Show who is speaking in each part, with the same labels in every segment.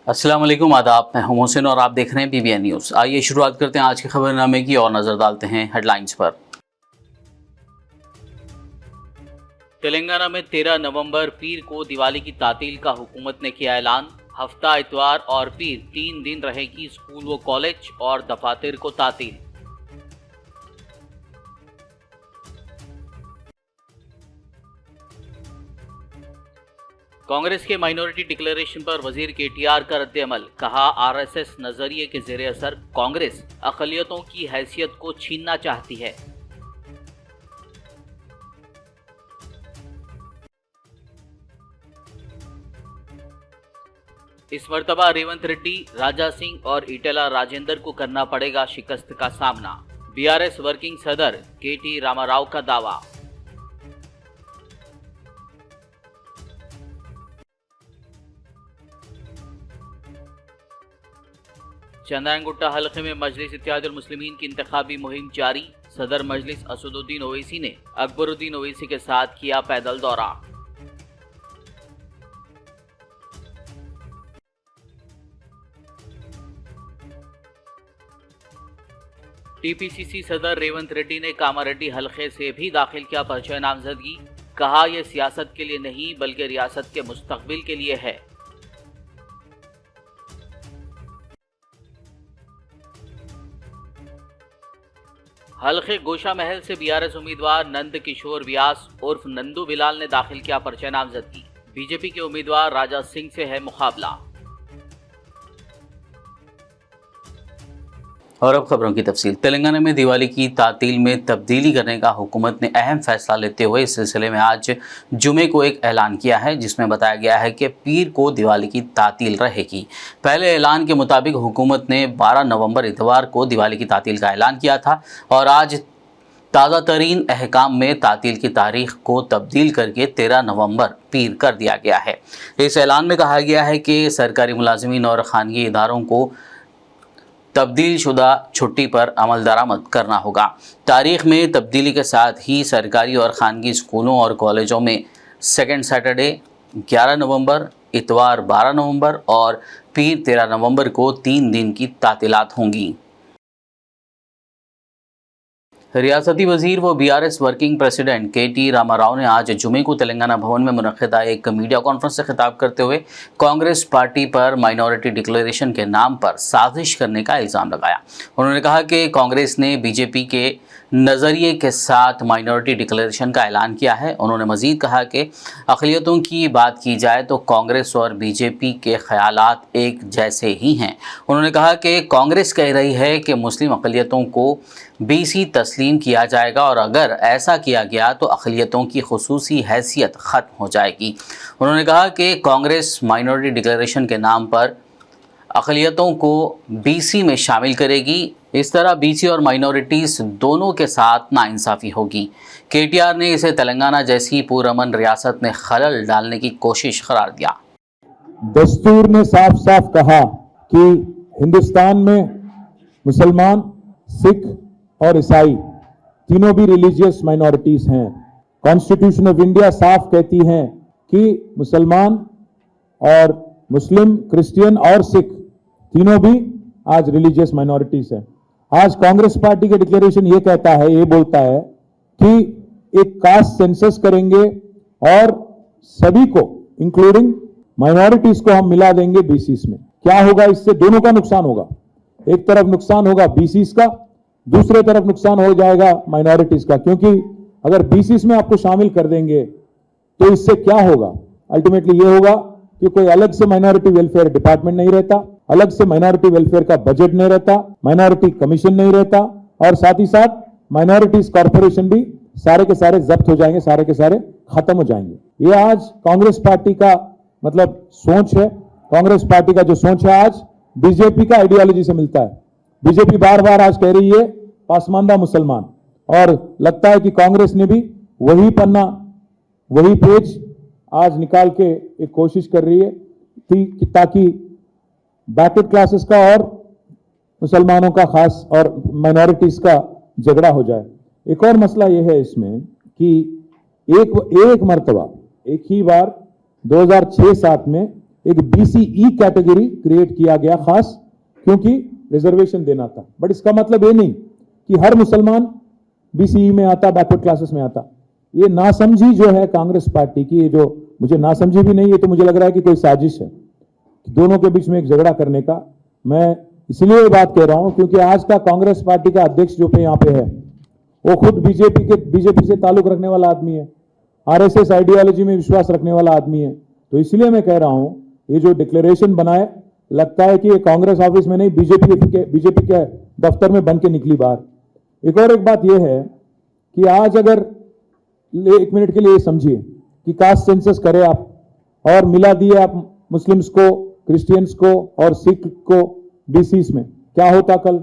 Speaker 1: अस्सलाम वालेकुम, आदाब। मैं हूं मोहसिन और आप देख रहे हैं PBN न्यूज़। आइए शुरुआत करते हैं आज के खबरनामे की और नजर डालते हैं हेडलाइंस पर। तेलंगाना में 13 नवंबर पीर को दिवाली की तातील का हुकूमत ने किया ऐलान। हफ्ता इतवार और पीर 3 दिन रहेगी स्कूल व कॉलेज और दफातर को तातील। कांग्रेस के माइनॉरिटी डिक्लेरेशन पर वजीर KTR का रद्द-ए-अमल। कहा, RSS नजरिए के ज़ेरे असर कांग्रेस अक़लियतों की हैसियत को छीनना चाहती है। इस मर्तबा रेवंत रेड्डी, राजा सिंह और ईटेला राजेंदर को करना पड़ेगा शिकस्त का सामना। BRS वर्किंग सदर KT रामाराव का दावा। चंद्रायनगुट्टा हल्के में मजलिस इत्तेहादुल मुस्लिमीन की इंतखाबी मुहिम जारी। सदर मजलिस असदुद्दीन ओवैसी ने अकबरुद्दीन ओवैसी के साथ किया पैदल दौरा। TPCC सदर रेवंत रेड्डी ने कामारेड्डी हल्के से भी दाखिल किया पर्चा नामजदगी। कहा, यह सियासत के लिए नहीं बल्कि रियासत के मुस्तकबिल के लिए है। हल्के गोशा महल से BRS उम्मीदवार नंद किशोर व्यास उर्फ नंदू बिलाल ने दाखिल किया पर्चा नामजदगी। बीजेपी के उम्मीदवार राजा सिंह से है मुकाबला। और अब खबरों की तफसील। तेलंगाना में दिवाली की तातील में तब्दीली करने का हुकूमत ने अहम फैसला लेते हुए इस सिलसिले में आज जुमे को एक ऐलान किया है, जिसमें बताया गया है कि पीर को दिवाली की तातील रहेगी। पहले ऐलान के मुताबिक हुकूमत ने 12 नवंबर इतवार को दिवाली की तातील का ऐलान किया था और आज ताज़ा तरीन अहकाम में तातील की तारीख को तब्दील करके 13 नवंबर पीर कर दिया गया है। इस ऐलान में कहा गया है कि सरकारी मुलाजिमीन और खानगी इदारों को तब्दील शुदा छुट्टी पर अमल दरामद करना होगा। तारीख में तब्दीली के साथ ही सरकारी और खानगी स्कूलों और कॉलेजों में सेकंड सैटरडे 11 नवंबर, इतवार 12 नवंबर और पीर 13 नवंबर को 3 दिन की तातीलात होंगी। रियासती वजीर व BRS working president KT Ramarao ने आज जुमे को तेलंगाना भवन में मुनक़िदा एक मीडिया कॉन्फ्रेंस से खिताब करते हुए कांग्रेस पार्टी पर माइनॉरिटी डिक्लेरेशन के नाम पर साजिश करने का इल्ज़ाम लगाया। उन्होंने कहा कि कांग्रेस ने BJP के नज़रिए के साथ माइनॉरिटी डिक्लेरेशन का ऐलान किया है। उन्होंने मज़ीद कहा कि अक़लियतों की बात की जाए तो कांग्रेस और BJP के ख़यालात एक जैसे ही हैं। उन्होंने कहा कि कांग्रेस कह रही है कि मुस्लिम अक़लियतों को BC तस्लीम किया जाएगा और अगर ऐसा किया गया तो अक़लियतों की ख़ुसूसी हैसियत ख़त्म हो जाएगी। उन्होंने कहा कि कांग्रेस माइनॉरिटी डिक्लेरेशन के नाम पर अक़लियतों को BC में शामिल करेगी। इस तरह BC और माइनॉरिटीज़ दोनों के साथ नाइंसाफ़ी होगी। KTR ने इसे तेलंगाना जैसी पुरअमन रियासत में खलल डालने की कोशिश करार दिया।
Speaker 2: दस्तूर ने साफ साफ कहा कि हिंदुस्तान में मुसलमान, सिख और ईसाई तीनों भी रिलीजियस माइनॉरिटीज हैं। कॉन्स्टिट्यूशन ऑफ इंडिया साफ कहती है कि मुसलमान और मुस्लिम, क्रिश्चियन और सिख तीनों भी आज रिलीजियस माइनॉरिटीज हैं। आज कांग्रेस पार्टी के डिक्लेरेशन ये कहता है, ये बोलता है कि एक कास्ट सेंसस करेंगे और सभी को इंक्लूडिंग माइनॉरिटीज को हम मिला देंगे BCs में। क्या होगा इससे? दोनों का नुकसान होगा। एक तरफ नुकसान होगा BCs का, दूसरे तरफ नुकसान हो जाएगा माइनॉरिटीज का, क्योंकि अगर BCs में आपको शामिल कर देंगे तो इससे क्या होगा? अल्टीमेटली ये होगा कि कोई अलग से माइनॉरिटी वेलफेयर डिपार्टमेंट नहीं रहता, अलग से माइनॉरिटी वेलफेयर का बजट नहीं रहता, माइनॉरिटी कमीशन नहीं रहता और साथ ही साथ माइनॉरिटीज कॉर्पोरेशन भी सारे के सारे जब्त हो जाएंगे, सारे के सारे खत्म हो जाएंगे। ये आज कांग्रेस पार्टी का मतलब सोच है। कांग्रेस पार्टी का जो सोच है आज BJP का आइडियोलॉजी से मिलता है। BJP बार बार आज कह रही है पासमानदा मुसलमान, और लगता है कि कांग्रेस ने भी वही पन्ना, वही पेज आज निकाल के एक कोशिश कर रही है ताकि बैकवर्ड क्लासेस का और मुसलमानों का खास और माइनॉरिटीज का झगड़ा हो जाए। एक और मसला यह है इसमें कि एक मर्तबा एक ही बार 2006-7 में एक BCE कैटेगरी क्रिएट किया गया खास, क्योंकि रिजर्वेशन देना था। बट इसका मतलब ये नहीं कि हर मुसलमान BCE में आता, बैकवर्ड क्लासेस में आता। ये नासमझी जो है कांग्रेस पार्टी की, ये जो मुझे नासमझी भी नहीं, ये तो मुझे लग रहा है कि कोई साजिश है दोनों के बीच में एक झगड़ा करने का। मैं इसलिए ये बात कह रहा हूं क्योंकि आज का कांग्रेस पार्टी का अध्यक्ष जो पे यहाँ पे है, वो खुद बीजेपी से ताल्लुक रखने वाला आदमी है, RSS आइडियोलॉजी में विश्वास रखने वाला आदमी है। तो इसलिए मैं कह रहा हूं, ये जो डिक्लेरेशन बनाए, लगता है कि ये कांग्रेस ऑफिस में नहीं, बीजेपी के दफ्तर में बन के निकली बाहर। एक बात यह है कि आज अगर 1 मिनट के लिए समझिए कि कास्ट सेंसस करे आप और मिला दिए आप मुस्लिम्स को, क्रिश्चियंस को और सिख को BCs में, क्या होता कल?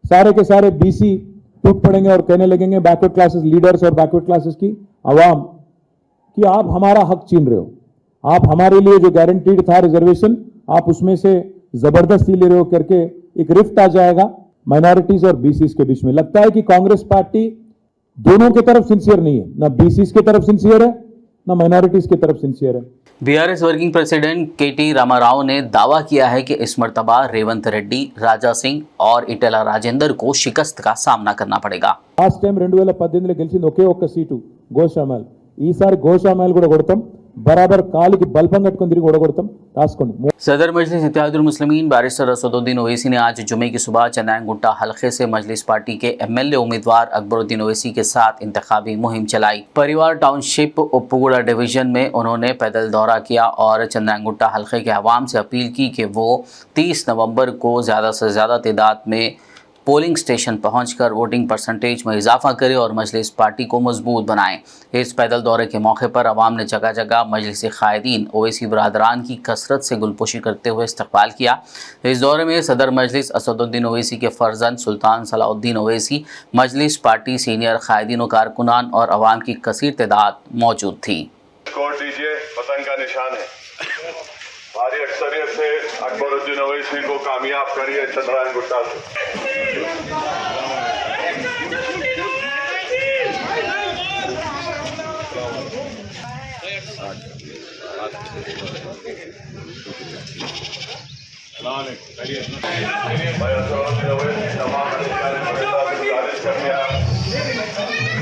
Speaker 2: सारे के सारे BC टूट पड़ेंगे और कहने लगेंगे बैकवर्ड क्लासेस लीडर्स और बैकवर्ड क्लासेस की आवाम कि आप हमारा हक छीन रहे हो, आप हमारे लिए जो गारंटीड था रिजर्वेशन, आप उसमें से जबरदस्ती ले रहे हो करके एक रिफ्ट आ जाएगा माइनॉरिटीज और BCs के बीच में। लगता है कि कांग्रेस पार्टी दोनों की तरफ सिंसियर नहीं है, ना BCs की तरफ सिंसियर है, ना माइनॉरिटीज की तरफ सिंसियर है।
Speaker 1: बीआरएस वर्किंग प्रेसिडेंट केटी रामाराव ने दावा किया है कि इस मर्तबा रेवंत रेड्डी, राजा सिंह और इटेला राजेंदर को शिकस्त का सामना करना पड़ेगा।
Speaker 2: లాస్ట్ టైం 2018 గెలిచింది ఒకే ఒక్క సీటు గోషామల్. ఈసారి గోషామల్ కూడా కొడతాం, బరాబర్ కాలికి బల్పం కట్టుకొని తిరిగి ఓడగొడతాం, రాసుకోండి।
Speaker 1: सदर मजलिस इत्तेहादुल मुस्लिमीन बैरिस्टर असदुद्दीन ओवैसी ने आज जुमे की सुबह चंद्रायन गुट्टा हलके से मजलिस पार्टी के MLA उम्मीदवार अकबरुद्दीन ओवैसी के साथ इंतखाबी मुहिम चलाई। परिवार टाउनशिप उप्पुगुड़ा डिवीजन में उन्होंने पैदल दौरा किया और चंद्रायन गुट्टा हलके के अवाम से अपील की कि वो 30 नवंबर को ज़्यादा से ज़्यादा तादाद में पोलिंग स्टेशन पहुंचकर वोटिंग परसेंटेज में इजाफा करें और मजलिस पार्टी को मजबूत बनाएं। इस पैदल दौरे के मौके पर अवाम ने जगह जगह मजलिस कायदीन ओवैसी बरादरान की कसरत से गुलपोशी करते हुए इस्तकबाल किया। इस दौरे में सदर मजलिस असदुद्दीन ओवैसी के फर्जंद सुल्तान सलाउद्दीन ओवैसी, मजलिस पार्टी सीनियर कायदीन व कारकुनान और अवाम की कसीर तादाद मौजूद थी।
Speaker 3: स्कोर दीजिए, पतंग का निशान है। भारी अक्सरियत से अकबरुद्दीन ओवैसी को कामयाब करिए चंद्रायन गुट्टा से।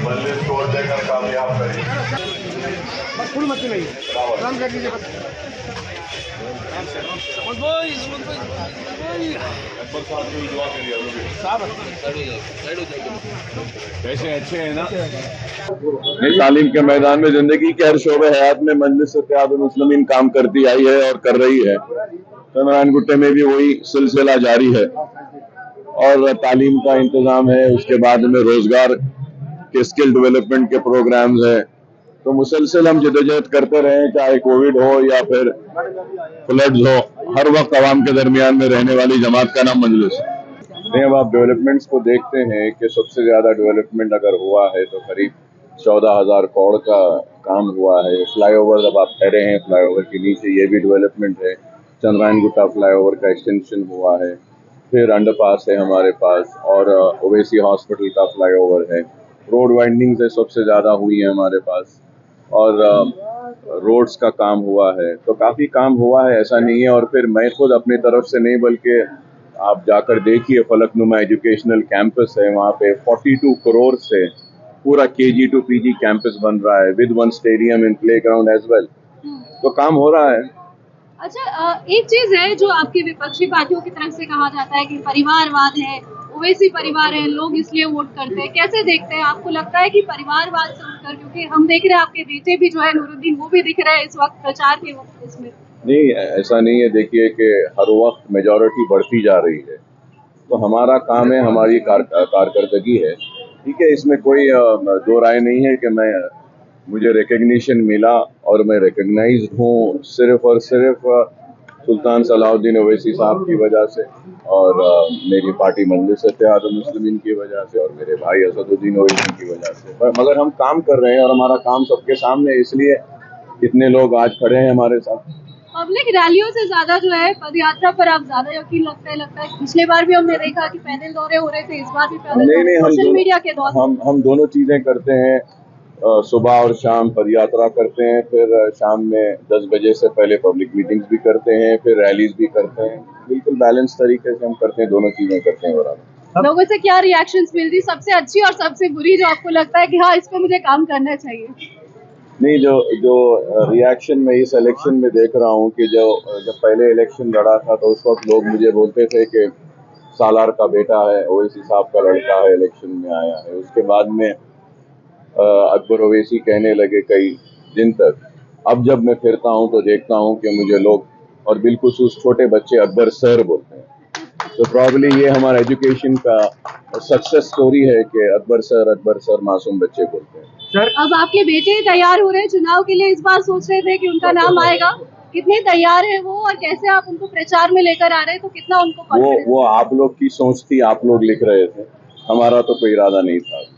Speaker 3: मजलिस स्कोर देकर कामयाब करिए। कैसे अच्छे हैं ना? तालीम के मैदान में जिंदगी के हर शोबे हयात में मजलिस इत्तेहादुल मुस्लिमीन काम करती आई है और कर रही है। चंद्रायन गुट्टे में भी वही सिलसिला जारी है और तालीम का इंतजाम है, उसके बाद में रोजगार के स्किल डेवलपमेंट के प्रोग्राम्स है। तो मुसलसल हम जदोजहद करते रहे, चाहे कोविड हो या फिर फ्लड्स हो, हर वक्त आवाम के दरमियान में रहने वाली जमात का नाम मजलिस है। अब आप डेवलपमेंट्स को देखते हैं कि सबसे ज्यादा डेवलपमेंट अगर हुआ है तो करीब 14,000 करोड़ का काम हुआ है। फ्लाईओवर अब आप ठहरे हैं, फ्लाईओवर के नीचे ये भी डेवलपमेंट है। चंद्रायन गुट्टा फ्लाईओवर का एक्सटेंशन हुआ है, फिर अंडरपास है हमारे पास और ओवैसी हॉस्पिटल का फ्लाईओवर है। रोड वाइंडिंग से सबसे ज्यादा हुई है हमारे पास और रोड्स का काम हुआ है। तो काफी काम हुआ है, ऐसा नहीं है। और फिर मैं खुद अपनी तरफ से नहीं, बल्कि आप जाकर देखिए, फलकनुमा एजुकेशनल कैंपस है, वहाँ पे 42 करोड़ से पूरा KG to PG कैंपस बन रहा है with 1 stadium in playground as well. तो काम हो रहा है।
Speaker 4: अच्छा, एक चीज है जो आपकी विपक्षी पार्टियों की तरफ से कहा जाता है कि परिवारवाद है, ओवैसी परिवार है, लोग इसलिए वोट करते हैं। कैसे देखते हैं? आपको लगता है कि परिवारवाद से उठकर, क्योंकि हम देख रहे हैं आपके बेटे भी जो है नूरुद्दीन, वो भी दिख रहे हैं इस वक्त प्रचार के वक्त इसमें।
Speaker 3: नहीं, ऐसा नहीं है। देखिए कि हर वक्त मेजॉरिटी बढ़ती जा रही है, तो हमारा काम है, हमारी कारकर्दगी है, ठीक है। इसमें कोई दो राय नहीं है कि मुझे रिकग्निशन मिला और मैं रिकग्नाइज्ड हूँ सिर्फ और सिर्फ सुल्तान सलाउद्दीन ओवैसी साहब की वजह से और मेरी पार्टी मजलिस इत्तेहादुल मुस्लिमीन की वजह से और मेरे भाई असदुद्दीन ओवैसी की वजह से। मगर हम काम कर रहे हैं और हमारा काम सबके सामने, इसलिए इतने लोग आज खड़े हैं हमारे साथ।
Speaker 4: पब्लिक रैलियों से ज्यादा जो है पदयात्रा पर आप ज्यादा यकीन लगता है। पिछले बार भी हमने देखा कि पैदल दौरे हो रहे थे, इस बार भी पैदल।
Speaker 3: नहीं,
Speaker 4: सोशल मीडिया के दौर
Speaker 3: हम दोनों चीजें करते हैं। सुबह और शाम पदयात्रा करते हैं, फिर शाम में 10 बजे से पहले पब्लिक मीटिंग्स भी करते हैं, फिर रैलीज भी करते हैं। बिल्कुल बैलेंस तरीके से हम करते हैं, दोनों चीजें करते हैं बराबर।
Speaker 4: लोगों से क्या रिएक्शंस मिल रही, सबसे अच्छी और सबसे बुरी, जो आपको लगता है कि हाँ इस पे मुझे काम करना चाहिए?
Speaker 3: नहीं, जो रिएक्शन मैं इस इलेक्शन में देख रहा हूँ कि जब पहले इलेक्शन लड़ा था तो उस वक्त लोग मुझे बोलते थे कि सालार का बेटा है, ओवैसी साहब का लड़का है, इलेक्शन में आया है। उसके बाद में अकबर ओवैसी कहने लगे कई दिन तक। अब जब मैं फिरता हूँ तो देखता हूँ कि मुझे लोग और बिलखुसूस छोटे बच्चे अकबर सर बोलते हैं। तो प्रॉब्ली ये हमारा एजुकेशन का सक्सेस स्टोरी है कि अकबर सर मासूम बच्चे बोलते हैं।
Speaker 4: अब आपके बेटे तैयार हो रहे हैं चुनाव के लिए, इस बार सोच रहे थे कि उनका नाम आएगा, कितने तैयार है वो और कैसे आप उनको प्रचार में लेकर आ रहे हैं, तो कितना उनको confidence
Speaker 3: वो आप लोग की सोच थी, आप लोग लिख रहे थे, हमारा तो कोई इरादा नहीं था।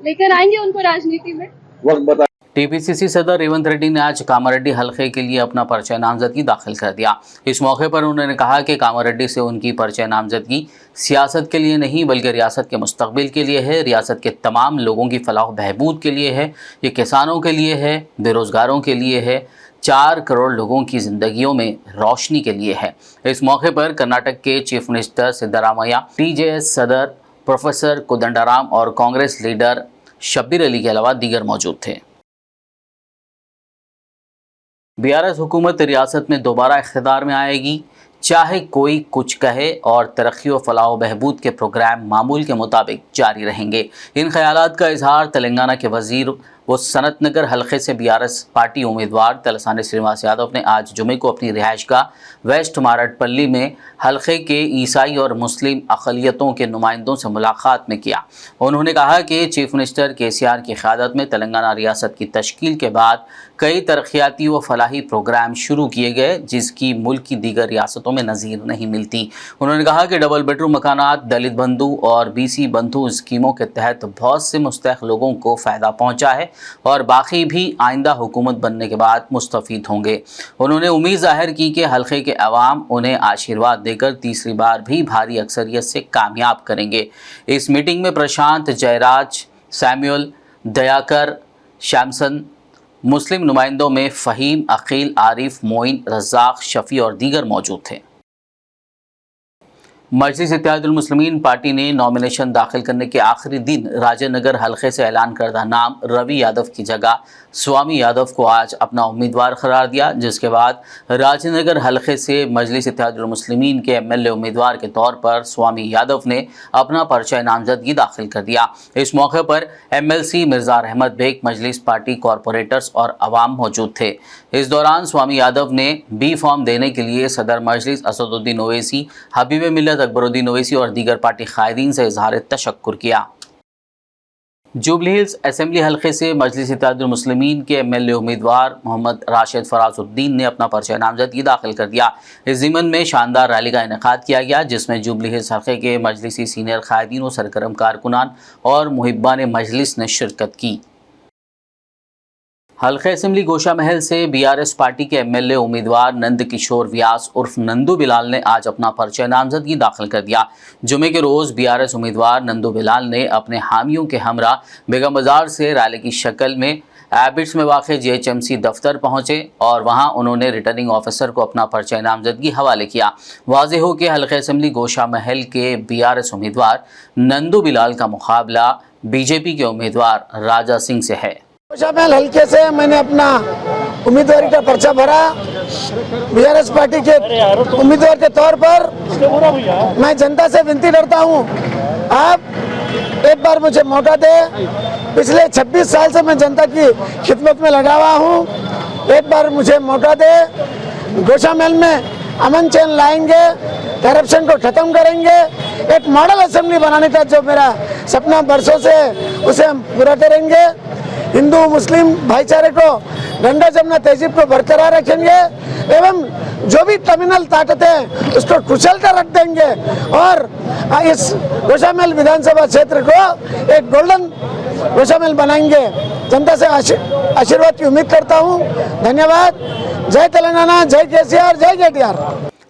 Speaker 4: लेकर आएंगे उनको राजनीति में?
Speaker 3: वक्त बता।
Speaker 1: टीपीसीसी सदर रेवंत रेड्डी ने आज कामारेड्डी हलके के लिए अपना पर्चा नामजदगी दाखिल कर दिया। इस मौके पर उन्होंने कहा कि कामारेड्डी से उनकी पर्चा नामजदगी सियासत के लिए नहीं बल्कि रियासत के मुस्तकबिल के लिए है, रियासत के तमाम लोगों की फलाह बहबूद के लिए है, ये किसानों के लिए है, बेरोज़गारों के लिए है, 4 करोड़ लोगों की ज़िंदगियों में रोशनी के लिए है। इस मौके पर कर्नाटक के चीफ मिनिस्टर सिद्धरामैया, टीजेएस सदर प्रोफेसर कोदंडाराम और कांग्रेस लीडर शब्बीर अली के अलावा दीगर मौजूद थे। बीआरएस हुकूमत रियासत में दोबारा इख्तिदार में आएगी, चाहे कोई कुछ कहे, और तरक्की व फलाह व बहबूद के प्रोग्राम मामूल के मुताबिक जारी रहेंगे। इन ख्यालात का इजहार तेलंगाना के वजीर व सनत नगर हल्के से बीआरएस पार्टी उम्मीदवार तलसानी श्रीनिवास यादव ने आज जुमे को अपनी रिहाइशगाह वेस्ट मारटपल्ली में हल्के के ईसाई और मुस्लिम अक़लियतों के नुमाइंदों से मुलाकात में किया। उन्होंने कहा कि चीफ मिनिस्टर केसीआर की क़यादत में तेलंगाना रियासत की तश्कील के बाद कई तरक्याती व फलाही प्रोग्राम शुरू किए गए, जिसकी मुल्क की दीगर रियासतों में नज़ीर नहीं मिलती। उन्होंने कहा कि डबल बेडरूम मकानात, दलित बंधु और बीसी बंधु स्कीमों के तहत बहुत से मुस्तहक़ लोगों को फ़ायदा पहुँचा है और बाकी भी आइंदा हुकूमत बनने के बाद मुस्तफ़ीद होंगे। उन्होंने उम्मीद ज़ाहिर की कि हल्के के अवाम उन्हें आशीर्वाद देकर तीसरी बार भी भारी अक्सरियत से कामयाब करेंगे। इस मीटिंग में प्रशांत, जयराज, सैमुअल, दयाकर, शैमसन, मुस्लिम नुमाइंदों में फ़हीम, अकील, आरिफ, मोइन, रज़ाक, शफ़ी और दीगर मौजूद थे। मजलिस इत्तेहादुल मुस्लिमीन पार्टी ने नॉमिनेशन दाखिल करने के आखिरी दिन राजेनगर हल्के से ऐलान करदा नाम रवि यादव की जगह स्वामी यादव को आज अपना उम्मीदवार करार दिया, जिसके बाद राजेनगर हल्के से मजलिस इत्तेहादुल मुस्लिमीन के एमएलए उम्मीदवार के तौर पर स्वामी यादव ने अपना पर्चा नामजदगी दाखिल कर दिया। इस मौके पर एमएलसी मिर्ज़ा रहमत बेग, मजलिस पार्टी कॉरपोरेटर्स और अवाम मौजूद थे। इस दौरान स्वामी यादव ने बी फॉर्म देने के लिए सदर मजलिस असदुद्दीन ओवैसी, हबीब मिल्लत अकबरुद्दीन ओवैसी और दीगर पार्टी कायदीन से इजहार तशक्कुर किया। जुबली हिल्स असेंबली हल्के से मजलिस इत्तेहादुल मुस्लिमीन के एमएलए उम्मीदवार मोहम्मद राशिद फराजुद्दीन ने अपना पर्चा नामजदगी दाखिल कर दिया। इस ज़िमन में शानदार रैली का इनेकाद किया गया, जिसमें जुबली हिल्स हल्के के मजलिसी सीनियर कायदीन व सरगर्म कारकुनान और मुहिब्बान मजलिस ने शिरकत की। हल्के असेंबली गोशा महल से बीआरएस पार्टी के एमएलए उम्मीदवार नंद किशोर व्यास उर्फ नंदू बिलाल ने आज अपना पर्चा नामजदगी दाखिल कर दिया। जुमे के रोज़ बीआरएस उम्मीदवार नंदू बिलाल ने अपने हामियों के हमरा बेगम बाजार से रैली की शक्ल में एबिट्स में वाक़ जीएचएमसी दफ्तर पहुंचे और वहां उन्होंने रिटर्निंग ऑफिसर को अपना पर्चा नामजदगी हवाले किया। वाज़ेह हो कि हल्के असेंबली गोशा महल के बीआरएस उम्मीदवार नंदू बिलाल का मुकाबला बीजेपी के उम्मीदवार राजा सिंह से है।
Speaker 5: गोशा महल हल्के से मैंने अपना उम्मीदवारी का पर्चा भरा। बीआरएस पार्टी के उम्मीदवार के तौर पर मैं जनता से विनती करता हूं, आप एक बार मुझे मौका दे। पिछले 26 साल से मैं जनता की खिदमत में लगा हुआ हूं, एक बार मुझे मौका दे। गोशा महल में अमन चैन लाएंगे, करप्शन को खत्म करेंगे, एक मॉडल असेंबली बनाने का जो मेरा सपना बरसों से उसे हम पूरा करेंगे। हिंदू मुस्लिम भाईचारे को, गंगा जमुना तहजीब को बरकरार रखेंगे एवं जो भी टर्मिनल ताकतें उसको कुचल कर रख देंगे और इस गोशा महल विधानसभा क्षेत्र को एक गोल्डन गोशा महल बनाएंगे। जनता से आशीर्वाद की उम्मीद करता हूँ। धन्यवाद। जय तेलंगाना, जय केसीआर, जय केटीआर।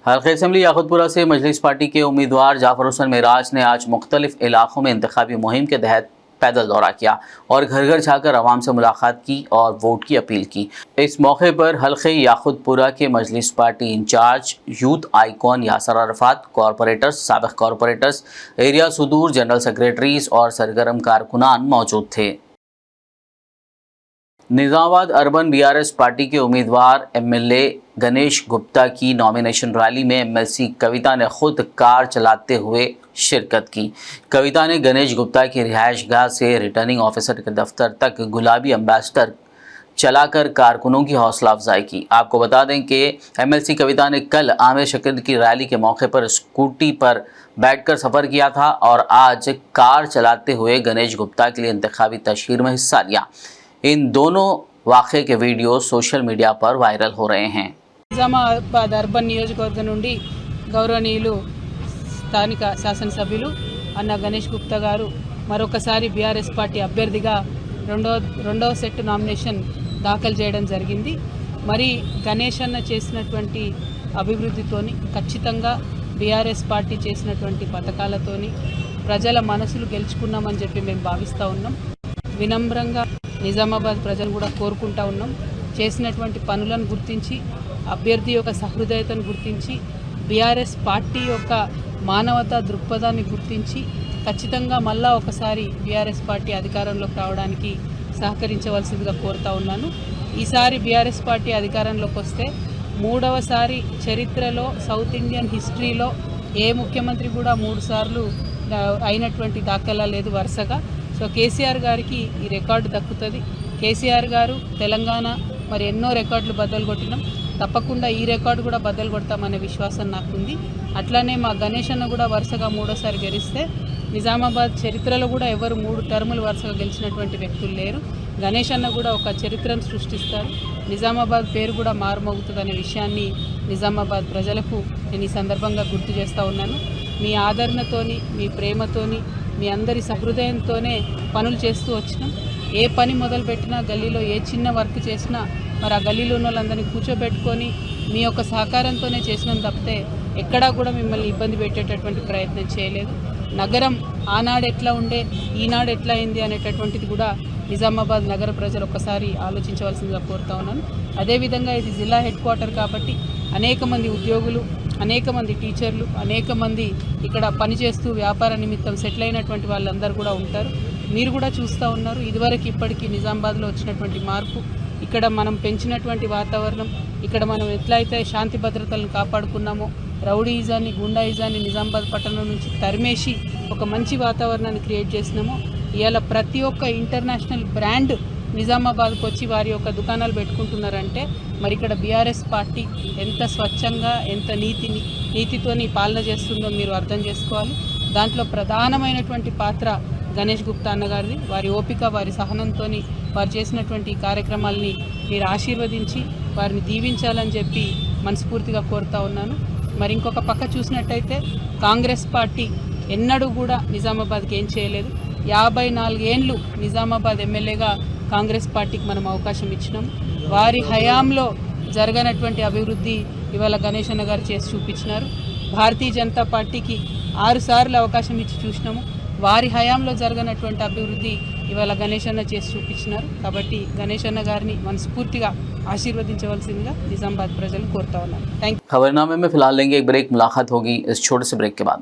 Speaker 1: हल्के असेंबली याकुतपुरा से मजलिस पार्टी के उम्मीदवार जाफर हुसैन मेराज ने आज मुख्तलिफ इलाकों में इंतखाबी मुहिम के तहत पैदल दौरा किया और घर घर जाकर आवाम से मुलाकात की और वोट की अपील की। इस मौके पर हल्के याकुतपुरा के Majlis party incharge, youth icon Yasir Arafat, corporators, साबिक कॉरपोरेटर्स, एरिया सुदूर, जनरल सेक्रेटरीज और सरगर्म कारकुनान मौजूद थे। निजामाबाद अर्बन बीआरएस पार्टी के उम्मीदवार एमएलए गणेश गुप्ता की नॉमिनेशन रैली में एमएलसी कविता ने खुद कार चलाते हुए शिरकत की। कविता ने गणेश गुप्ता की रिहायशगाह से रिटर्निंग ऑफिसर के दफ्तर तक गुलाबी एम्बेसडर चलाकर कारकुनों की हौसला अफजाई की। आपको बता दें कि एमएलसी कविता ने कल आमिर शकील की रैली के मौके पर स्कूटी पर बैठकर सफ़र किया था और आज कार चलाते हुए गणेश गुप्ता के लिए इंतखाबी तशहीर में हिस्सा लिया। इन दोनों वाक़े के वीडियो सोशल मीडिया पर वायरल हो रहे हैं।
Speaker 6: నిజామాబాద్ అర్బన్ నియోజకవర్గం నుండి గౌరవనీయులు స్థానిక శాసనసభ్యులు అన్న గణేష్ గుప్తా గారు మరొకసారి బీఆర్ఎస్ పార్టీ అభ్యర్థిగా రెండవ సెట్ నామినేషన్ దాఖలు చేయడం జరిగింది. మరి గణేష్ అన్న చేసినటువంటి అభివృద్ధితోని ఖచ్చితంగా బీఆర్ఎస్ పార్టీ చేసినటువంటి పథకాలతోని ప్రజల మనసులు గెలుచుకున్నామని చెప్పి మేము భావిస్తూ ఉన్నాం. వినమ్రంగా నిజామాబాద్ ప్రజలు కూడా కోరుకుంటా ఉన్నాం. చేసినటువంటి పనులను గుర్తించి, అభ్యర్థి యొక్క సహృదయతను గుర్తించి, బీఆర్ఎస్ పార్టీ యొక్క మానవతా దృక్పథాన్ని గుర్తించి ఖచ్చితంగా మళ్ళా ఒకసారి బీఆర్ఎస్ పార్టీ అధికారంలోకి రావడానికి సహకరించవలసిందిగా కోరుతా ఉన్నాను. ఈసారి బీఆర్ఎస్ పార్టీ అధికారంలోకి వస్తే మూడవసారి చరిత్రలో సౌత్ ఇండియన్ హిస్టరీలో ఏ ముఖ్యమంత్రి కూడా 3 సార్లు అయినటువంటి దాఖలా లేదు వరుసగా. సో కేసీఆర్ గారికి ఈ రికార్డు దక్కుతుంది. కేసీఆర్ గారు తెలంగాణ మరి ఎన్నో రికార్డులు బద్దలు కొట్టినాం, తప్పకుండా ఈ రికార్డు కూడా బద్దలు కొడతామనే విశ్వాసం నాకుంది. అట్లానే మా గణేష్ అన్న కూడా వరుసగా 3వసారి గెలిస్తే నిజామాబాద్ చరిత్రలో కూడా ఎవరు 3 టర్ములు వరుసగా గెలిచినటువంటి వ్యక్తులు లేరు. గణేష్ అన్న కూడా ఒక చరిత్రను సృష్టిస్తారు. నిజామాబాద్ పేరు కూడా మారుమోగుతుందనే విషయాన్ని నిజామాబాద్ ప్రజలకు నేను ఈ సందర్భంగా గుర్తు చేస్తూ ఉన్నాను. మీ ఆదరణతోని, మీ ప్రేమతోని, మీ అందరి సహృదయంతోనే పనులు చేస్తూ వచ్చినాం. ఏ పని మొదలుపెట్టినా, గల్లీలో ఏ చిన్న వర్క్ చేసినా మరి ఆ గల్లీలో ఉన్న వాళ్ళందరినీ కూర్చోబెట్టుకొని మీ యొక్క సహకారంతోనే చేసినాం తప్పితే ఎక్కడా కూడా మిమ్మల్ని ఇబ్బంది పెట్టేటటువంటి ప్రయత్నం చేయలేదు. నగరం ఆనాడు ఎట్లా ఉండే, ఈనాడు ఎట్లా అయింది అనేటటువంటిది కూడా నిజామాబాద్ నగర ప్రజలు ఒక్కసారి ఆలోచించవలసిందిగా కోరుతా ఉన్నాను. అదేవిధంగా ఇది జిల్లా హెడ్ క్వార్టర్ కాబట్టి అనేక మంది ఉద్యోగులు, అనేక మంది టీచర్లు, అనేక మంది ఇక్కడ పనిచేస్తూ వ్యాపార నిమిత్తం సెటిల్ అయినటువంటి వాళ్ళందరూ కూడా ఉంటారు. మీరు కూడా చూస్తూ ఉన్నారు. ఇదివరకు ఇప్పటికీ నిజామాబాద్లో వచ్చినటువంటి మార్పు, ఇక్కడ మనం పెంచినటువంటి వాతావరణం, ఇక్కడ మనం ఎట్లయితే శాంతి భద్రతలను కాపాడుకున్నామో, రౌడీయిజాన్ని, గుండాయిజాన్ని నిజామాబాద్ పట్టణం నుంచి తరిమేసి ఒక మంచి వాతావరణాన్ని క్రియేట్ చేసినామో, ఇవాళ ప్రతి ఒక్క ఇంటర్నేషనల్ బ్రాండ్ నిజామాబాద్కు వచ్చి వారి యొక్క దుకాణాలు పెట్టుకుంటున్నారంటే మరి ఇక్కడ బీఆర్ఎస్ పార్టీ ఎంత స్వచ్ఛంగా, ఎంత నీతితోని పాలన చేస్తుందో మీరు అర్థం చేసుకోవాలి. దాంట్లో ప్రధానమైనటువంటి పాత్ర గణేష్ గుప్తా అన్నగారిది. వారి ఓపిక, వారి సహనంతో వారు చేసినటువంటి కార్యక్రమాలని మీరు ఆశీర్వదించి వారిని దీవించాలని చెప్పి మనస్ఫూర్తిగా కోరుతా ఉన్నాను. మరి ఇంకొక పక్క చూసినట్టయితే కాంగ్రెస్ పార్టీ ఎన్నడూ కూడా నిజామాబాద్కి ఏం చేయలేదు. 54 ఏళ్ళు నిజామాబాద్ ఎమ్మెల్యేగా కాంగ్రెస్ పార్టీకి మనం అవకాశం ఇచ్చినాం. వారి హయాంలో జరగనటువంటి అభివృద్ధి ఇవాళ గణేష్ అన్న గారు చేసి చూపించినారు. భారతీయ జనతా పార్టీకి 6 సార్లు అవకాశం ఇచ్చి చూసినాము. వారి హయాంలో జరగనటువంటి అభివృద్ధి ఇవాళ గణేష్ అన్న చేసి చూపించినారు. కాబట్టి గణేష్ అన్న గారిని మనస్ఫూర్తిగా ఆశీర్వదించవలసిందిగా నిజామాబాద్ ప్రజలు కోరుతా ఉన్నారు. Thank you.
Speaker 1: खबरनामे में फिलहाल लेंगे एक ब्रेक, मुलाकात होगी इस छोटे से ब्रेक के बाद।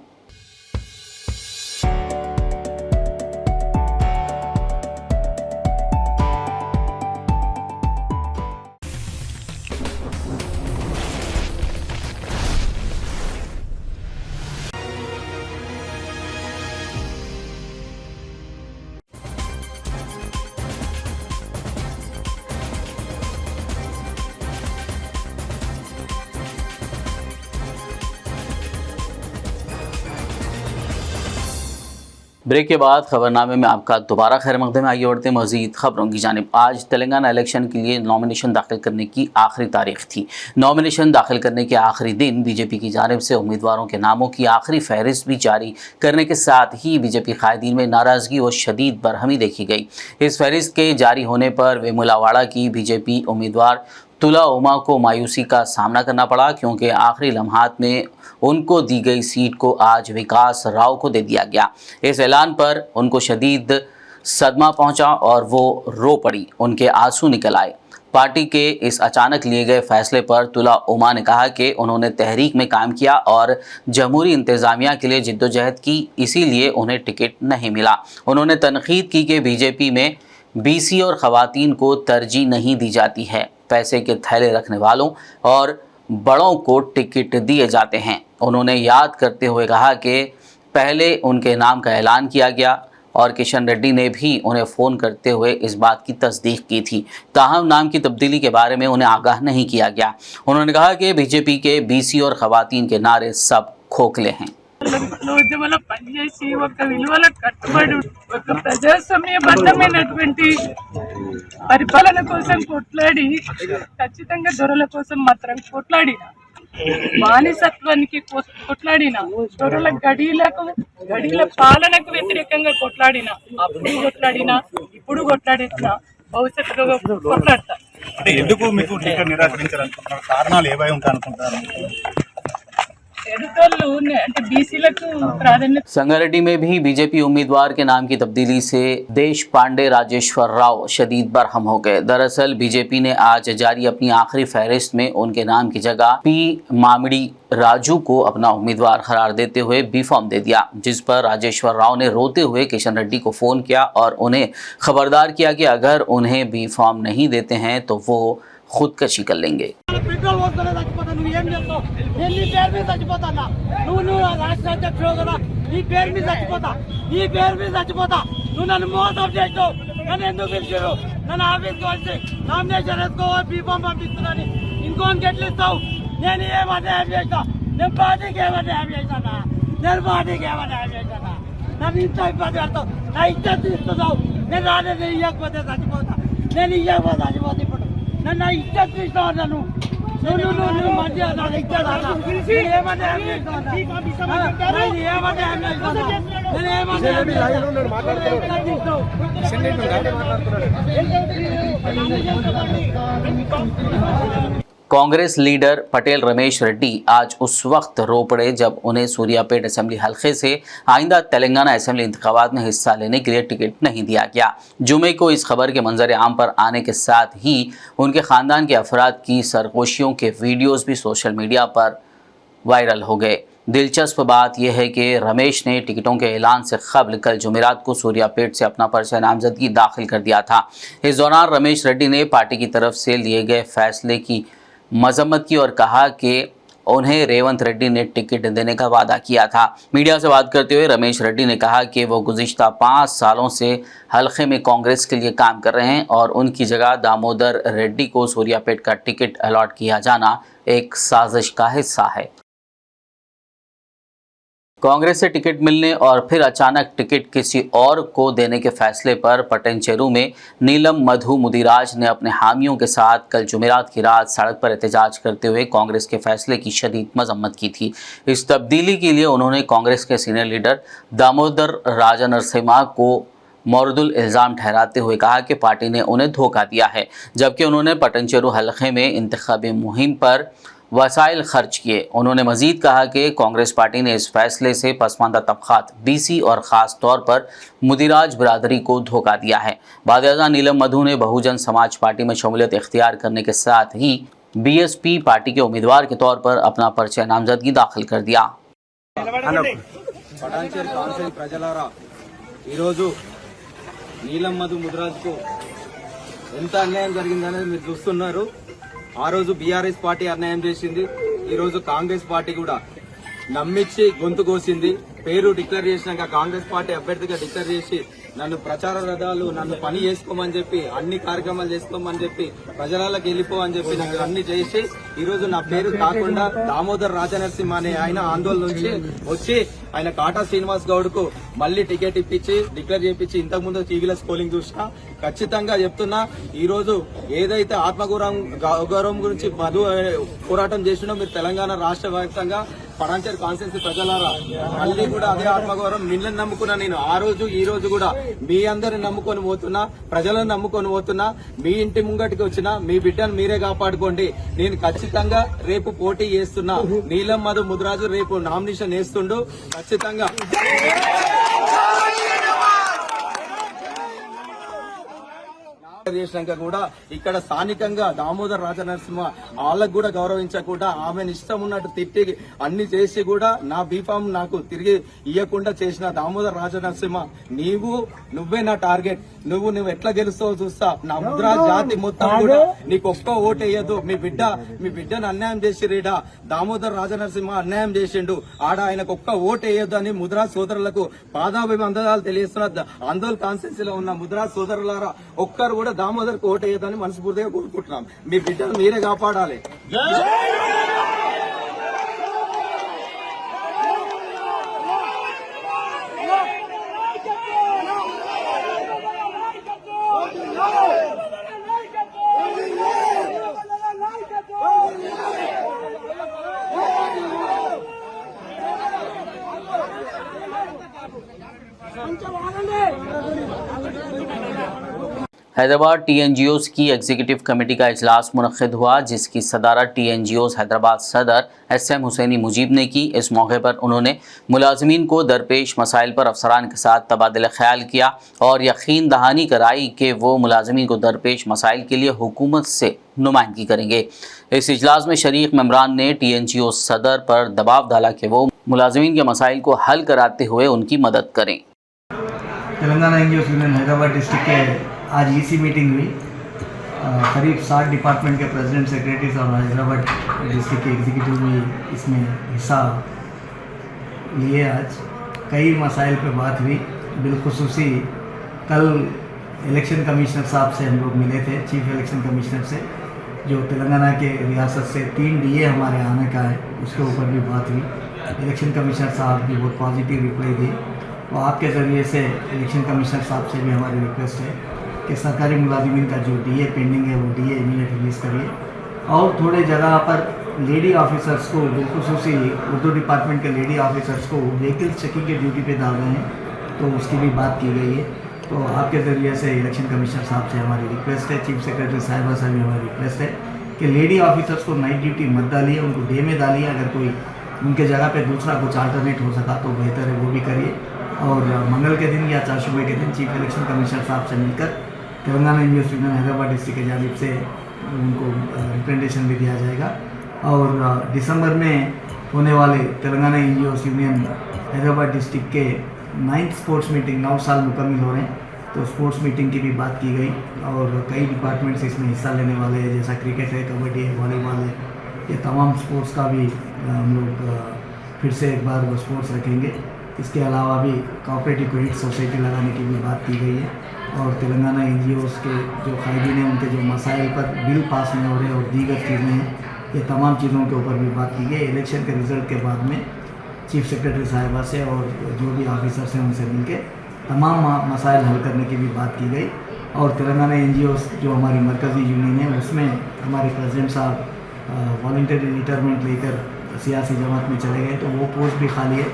Speaker 1: ब्रेक के बाद खबरनामे में आपका दोबारा खैर मकदम। आइए बढ़ते हैं मज़ीद खबरों की जानिब। आज तेलंगाना इलेक्शन के लिए नॉमिनेशन दाखिल करने की आखिरी तारीख थी। नॉमिनेशन दाखिल करने के आखिरी दिन बीजेपी की जानिब से उम्मीदवारों के नामों की आखिरी फहरिस्त भी जारी करने के साथ ही बीजेपी कायदीन में नाराज़गी और शदीद बरहमी देखी गई। इस फहरिस्त के जारी होने पर वेमुलावाड़ा की बीजेपी उम्मीदवार तुला उमा को मायूसी का सामना करना पड़ा, क्योंकि आखिरी लम्हात में उनको दी गई सीट को आज विकास राव को दे दिया गया। इस ऐलान पर उनको शदीद सदमा पहुंचा और वो रो पड़ी, उनके आंसू निकल आए। पार्टी के इस अचानक लिए गए फैसले पर तुला उमा ने कहा कि उन्होंने तहरीक में काम किया और जमहूरी इंतजामिया के लिए जिद्दोजहद की, इसीलिए उन्हें टिकट नहीं मिला। उन्होंने तनकीद की कि बीजेपी में बीसी और ख़वातीन को तरजीह नहीं दी जाती है, पैसे के थैले रखने वालों और बड़ों को टिकट दिए जाते हैं। उन्होंने याद करते हुए कहा कि पहले उनके नाम का ऐलान किया गया और किशन रेड्डी ने भी उन्हें फ़ोन करते हुए इस बात की तस्दीक की थी, ताहम नाम की तब्दीली के बारे में उन्हें आगाह नहीं किया गया। उन्होंने कहा कि बीजेपी के बीसी और ख़वातीन के नारे सब खोखले हैं।
Speaker 7: ఉద్యమంలో పనిచేసి ఒక విలువల కట్టుబడి ఒక ప్రజాస్వామ్యబద్ధమైనటువంటి పరిపాలన కోసం కొట్లాడి ఖచ్చితంగా దొరల కోసం మాత్రం కొట్లాడిన, బానిసత్వానికి కొట్లాడిన, దొరల గడిల పాలనకు వ్యతిరేకంగా కొట్లాడిన, అప్పుడు కొట్లాడిన, ఇప్పుడు కొట్లాడిన, భవిష్యత్తులో కొట్లాడతా.
Speaker 8: అంటే ఎందుకు మీకు టికెట్ నిరాకరించాలనుకుంటున్నారు? కారణాలు ఏవై ఉంటాయి అనుకుంటారు?
Speaker 1: संगारेड्डी में भी बीजेपी उम्मीदवार के नाम की तब्दीली से देश पांडे राजेश्वर राव शदीद बरहम हो गए। दरअसल बीजेपी ने आज जारी अपनी आखिरी फहरिस्त में उनके नाम की जगह पी मामिड़ी राजू को अपना उम्मीदवार करार देते हुए बी फॉर्म दे दिया, जिस पर राजेश्वर राव ने रोते हुए किशन रेड्डी को फ़ोन किया और उन्हें खबरदार किया कि अगर उन्हें बी फॉर्म नहीं देते हैं तो वो खुदकशी कर लेंगे।
Speaker 5: పెట్రోల్ వస్తలే చచ్చిపోతా, నువ్వు ఏం చేస్తావు? నేను నీ పేరు మీద చచ్చిపోతా, నువ్వు రాష్ట్ర అధ్యక్షుడు కదా, నీ పేరు మీద చచ్చిపోతా, నీ పేరు మీద చచ్చిపోతా. నువ్వు నన్ను మోసం చేసావు, నన్ను ఎందుకు పిలిచారు? నన్ను ఆఫీస్కి వచ్చి నామినేషన్ వేసుకోవాలి, బీఫామ్ పంపిస్తున్నాను, ఇంకోనికి ఎట్లా ఇస్తావు? నేను ఏమన్నా హ్యాపీ చేసా? నేను పార్టీకి ఏమన్నా హ్యాపీ చేశానా? నేను పార్టీకి ఏమన్నా హ్యాపీ చేశానా? నన్ను ఇంత ఇబ్బంది పెడతావు, నా ఇజ్జత్ ఇస్తున్నావు. నేను రాలేదు, ఇవ్వకపోతే చచ్చిపోతా, నేను ఇవ్వకపోతే చచ్చిపోతా. ఇప్పుడు నన్ను ఇజ్జత్ ఇస్తావు, నన్ను నువ్వు మంచిగా నాకు ఇజ్జత్ ఏమన్నా
Speaker 1: कांग्रेस लीडर पटेल रमेश रेड्डी आज उस वक्त रो पड़े जब उन्हें सूर्यापेट असेंबली हलके से आइंदा तेलंगाना असेंबली इंतखाबात में हिस्सा लेने के लिए टिकट नहीं दिया गया। जुमे को इस खबर के मंजर आम पर आने के साथ ही उनके ख़ानदान के अफराद की सरगोशियों के वीडियोज़ भी सोशल मीडिया पर वायरल हो गए। दिलचस्प बात यह है कि रमेश ने टिकटों के ऐलान से कबल कल जुमेरात को सूर्यापेट से अपना पर्चा नामजदगी दाखिल कर दिया था। इस दौरान रमेश रेड्डी ने पार्टी की तरफ से लिए गए फैसले की मजम्मत की और कहा कि उन्हें रेवंत रेड्डी ने टिकट देने का वादा किया था। मीडिया से बात करते हुए रमेश रेड्डी ने कहा कि वो गुज़िश्ता 5 सालों से हलके में कांग्रेस के लिए काम कर रहे हैं और उनकी जगह दामोदर रेड्डी को सूर्यापेट का टिकट अलॉट किया जाना एक साजिश का हिस्सा है। कांग्रेस से टिकट मिलने और फिर अचानक टिकट किसी और को देने के फैसले पर पटनचेरू में नीलम मधु मुदिराज ने अपने हामियों के साथ कल जुमेरात की रात सड़क पर एहतजाज करते हुए कांग्रेस के फैसले की शदीद मजम्मत की थी। इस तब्दीली के लिए उन्होंने कांग्रेस के सीनियर लीडर दामोदर राजा नरसिम्हा को मौरदुल इल्ज़ाम ठहराते हुए कहा कि पार्टी ने उन्हें धोखा दिया है, जबकि उन्होंने पटनचेरू हलके में इंतखाबी मुहिम पर वसाइल खर्च किए। उन्होंने मजीद कहा कि कांग्रेस पार्टी ने इस फैसले से पसमानदा तबकात बीसी और ख़ास तौर पर मुदिराज बिरादरी को धोखा दिया है। बादशाह नीलम मधु ने बहुजन समाज पार्टी में शमूलियत इख्तियार करने के साथ ही बीएसपी पार्टी के उम्मीदवार के तौर पर अपना पर्चा नामजदगी दाखिल कर दिया।
Speaker 9: నీలం మధు ముదిరాజ్కు ఎంత అన్యాయం జరిగిందనేది మీరు చూస్తున్నారు। ఆ రోజు బీఆర్ఎస్ పార్టీ అన్యాయం చేసింది, ఈ రోజు కాంగ్రెస్ పార్టీ కూడా నమ్మించి గొంతు కోసింది। పేరు డిక్లేర్ చేసినాక కాంగ్రెస్ పార్టీ అభ్యర్థిగా డిక్లేర్ చేసి నన్ను ప్రచార రథాలు నన్ను పని చేసుకోమని చెప్పి అన్ని కార్యక్రమాలు చేసుకోమని చెప్పి ప్రజలకు వెళ్ళిపోవని చెప్పి నాకు అన్ని చేసి ఈ రోజు నా పేరు కాకుండా దామోదర్ రాజనరసింహ అనే ఆయన ఆందోళన నుంచి వచ్చి ఆయన కాటా శ్రీనివాస్ గౌడ్ కు మళ్లీ టికెట్ ఇప్పించి డిక్లేర్ చేయించి ఇంతకు ముందు టీవీలో పోలింగ్ చూసినా ఖచ్చితంగా చెప్తున్నా ఈ రోజు ఏదైతే ఆత్మగౌరవం గురించి మధు పోరాటం చేసినో మీరు తెలంగాణ రాష్ట్ర వ్యాప్తంగా పటాన్చెరు కాన్స్టిట్యూన్సీ ప్రజలారా మళ్ళీ కూడా అదే ఆత్మగౌరవం నిన్నను నమ్ముకున్నా నేను ఆ రోజు ఈ రోజు కూడా మీ అందరిని నమ్ముకొని పోతున్నా, ప్రజలను నమ్ముకొని పోతున్నా। మీ ఇంటి ముంగటికి వచ్చిన మీ బిడ్డను మీరే కాపాడుకోండి। నేను ఖచ్చితంగా రేపు పోటీ చేస్తున్నా, నీలం మధు ముదిరాజు రేపు నామినేషన్ వేస్తుండు ఖచ్చితంగా। చేసినాక కూడా ఇక్కడ స్థానికంగా దామోదర్ రాజనరసింహ వాళ్ళకు కూడా గౌరవించకుండా ఆమెను ఇష్టం ఉన్నట్టు తిట్టి అన్ని చేసి కూడా నా బీఫామ్ నాకు తిరిగి ఇవ్వకుండా చేసిన దామోదర్ రాజనరసింహ నువ్వే నా టార్గెట్. నువ్వు ఎట్లా గెలుస్తావో చూస్తా. నా ముద్రా జాతి మొత్తం కూడా నీకు ఒక్క ఓటు వేయదు. మీ బిడ్డను అన్యాయం చేసిరీడా. దామోదర్ రాజనరసింహ అన్యాయం చేసిండు. ఆడ ఆయనకు ఒక్క ఓటు వేయొద్దు అని ముద్రా సోదరులకు పాదాభివందనాలు తెలియస్తున్న ఆందోళన కాన్స్టిట్యూన్సీ లో ఉన్న ముద్రా సోదరులారా ఒక్కరు కూడా దామోదర్ కు ఓటు వేయొద్దని మనస్ఫూర్తిగా కోరుకుంటున్నాం. మీ బిడ్డను మీరే కాపాడాలి.
Speaker 1: हैदराबाद TNGOs की एग्जीक्यूटिव कमेटी का इजलास मुनक्किद हुआ, जिसकी सदारत TNGOs हैदराबाद सदर SM हुसैनी मुजीब ने की। इस मौके पर उन्होंने मुलाजमीन को दरपेश मसाइल पर अफसरान के साथ तबादला ख्याल किया और यकीन दहानी कराई कि वो मुलाजमीन को दरपेश मसाइल के लिए हुकूमत से नुमाइंदगी करेंगे। इस इजलास में शरीक मेंबरान ने TNGO सदर पर दबाव डाला कि वो मुलाजमीन के मसाइल को हल कराते हुए उनकी मदद करें।
Speaker 10: Telangana NGO union Hyderabad district के आज EC मीटिंग हुई। करीब 60 डिपार्टमेंट के प्रेसिडेंट सेक्रेटरीज और हैदराबाद डिस्ट्रिक्ट के एग्जीक्यूटिव भी इसमें हिस्सा लिए। आज कई मसाइल पे बात हुई। बिलखुसूसी कल इलेक्शन कमिश्नर साहब से हम लोग मिले थे, चीफ इलेक्शन कमिश्नर से, जो तेलंगाना के रियासत से 3 DA हमारे आने का है, उसके ऊपर भी बात हुई। इलेक्शन कमिश्नर साहब भी बहुत पॉजिटिव रिप्लाई दिए। तो आपके ज़रिए से इलेक्शन कमिश्नर साहब से भी हमारी रिक्वेस्ट है कि सरकारी मुलाजिमीन का जो DA पेंडिंग है वो DA इमीडिएट रिलीज़ करिए। और थोड़े जगह पर लेडी ऑफिसर्स को, बिलखुसूसी उर्दू डिपार्टमेंट के लेडी ऑफिसर्स को व्हीकल चेकिंग के ड्यूटी पे डाल रहे हैं, तो उसकी भी बात की गई है। तो आपके ज़रिए से इलेक्शन कमिश्नर साहब से हमारी रिक्वेस्ट है, चीफ सेक्रेटरी साहिबा से भी हमारी रिक्वेस्ट है कि लेडी ऑफिसर्स को नाइट ड्यूटी मत डालिए, उनको डे में डालिए। अगर कोई उनके जगह पे दूसरा कुछ अल्टरनेट हो सका तो बेहतर है, वो भी करिए। और मंगल के दिन या चारशुबे के दिन चीफ इलेक्शन कमिश्नर साहब से मिलकर Telangana NGO union Hyderabad district की जानिब से उनको रिप्रेजेंटेशन भी दिया जाएगा। और दिसंबर में होने वाले Telangana NGO union Hyderabad district के 9th स्पोर्ट्स मीटिंग 9 साल मुकम्मल हो रहे हैं, तो स्पोर्ट्स मीटिंग की भी बात की गई। और कई डिपार्टमेंट्स इसमें हिस्सा लेने वाले हैं, जैसा क्रिकेट है, कबड्डी है, वॉलीबॉल है, ये तमाम स्पोर्ट्स का भी हम लोग फिर से एक बार वो स्पोर्ट्स रखेंगे। इसके अलावा भी कोऑपरेटिव क्रेडिट सोसाइटी लगाने की भी बात की गई है। और तेलंगाना NGOs के जो कायदीन हैं, उनके जो मसाइल पर बिल पास नहीं हो रहे और दीगर चीज़ें हैं, ये तमाम चीज़ों के ऊपर भी बात की गई। इलेक्शन के रिज़ल्ट के बाद में चीफ सेक्रेटरी साहिबा से और जो भी ऑफिसर्स हैं उनसे मिलकर तमाम मसाइल हल करने की भी बात की गई। और तेलंगाना NGOs जो हमारी मरकज़ी यूनियन है, उसमें हमारे प्रेसिडेंट साहब वॉलंटरी रिटायरमेंट लेकर सियासी जमात में चले गए, तो वो पोस्ट भी खाली है।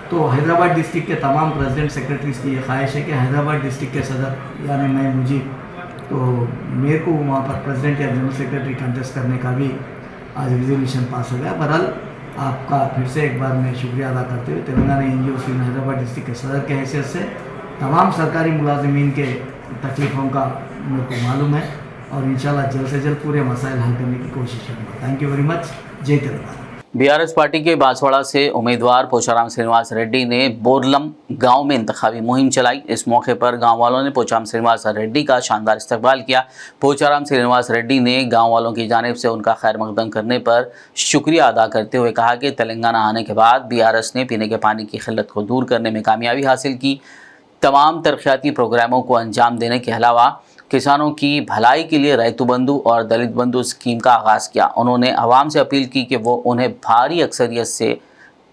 Speaker 10: तो हैदराबाद डिस्ट्रिक्ट के तमाम प्रेसिडेंट सेक्रेटरीज़ की ये ख्वाहिश है कि हैदराबाद डिस्ट्रिक्ट के सदर यानी मैं मुजीब, तो मेरे को वहाँ पर प्रेसिडेंट या जनरल सेक्रेटरी कंटेस्ट करने का भी आज रिजोल्यूशन पास हो गया। बहरहाल आपका फिर से एक बार मैं शुक्रिया अदा करते हुए तेलंगाना एनजीओ हैदराबाद डिस्ट्रिक्ट के सदर के हैसियत से तमाम सरकारी मुलाजिमीन के तकलीफ़ों का मेरे को मालूम है और इंशाल्लाह जल्द से जल्द पूरे मसाइल हल करने की कोशिश करूँगा। Thank you very much. जय तेलंगाना।
Speaker 1: BRS पार्टी के बांसवाड़ा से उम्मीदवार पोचाराम श्रीनिवास रेड्डी ने बोरलम गांव में इंतखाबी मुहिम चलाई। इस मौके पर गांव वालों ने पोचाराम श्रीनिवास रेड्डी का शानदार इस्तकबाल किया। पोचाराम श्रीनिवास रेड्डी ने गांव वालों की जानिब से उनका खैर मकदम करने पर शुक्रिया अदा करते हुए कहा कि तेलंगाना आने के बाद BRS ने पीने के पानी की किल्लत को दूर करने में कामयाबी हासिल की। तमाम तरक्याती प्रोग्रामों को अंजाम देने के अलावा किसानों की भलाई के लिए रैतु बंधु और दलित बंधु स्कीम का आगाज़ किया। उन्होंने आवाम से अपील की कि वो उन्हें भारी अक्सरियत से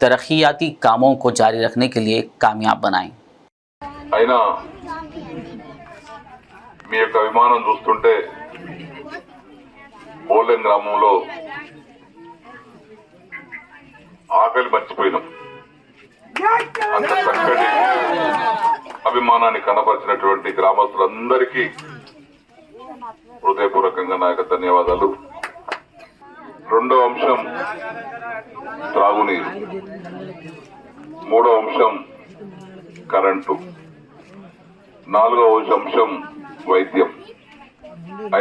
Speaker 1: तरक्याती कामों को जारी रखने के लिए कामयाब बनाएं।
Speaker 11: అయినా మీ యొక్క అభిమానం చూస్తుంటే బోలెం గ్రామంలో ఆకలి మర్చిపోయినాం. అంత చక్కటి అభిమానాన్ని కనపరిచినటువంటి గ్రామస్తులందరికీ హృదయపూర్వకంగా నా యొక్క ధన్యవాదాలు. రెండో అంశం త్రాగునీరు, మూడో అంశం కరెంటు, నాలుగో అంశం వైద్యం,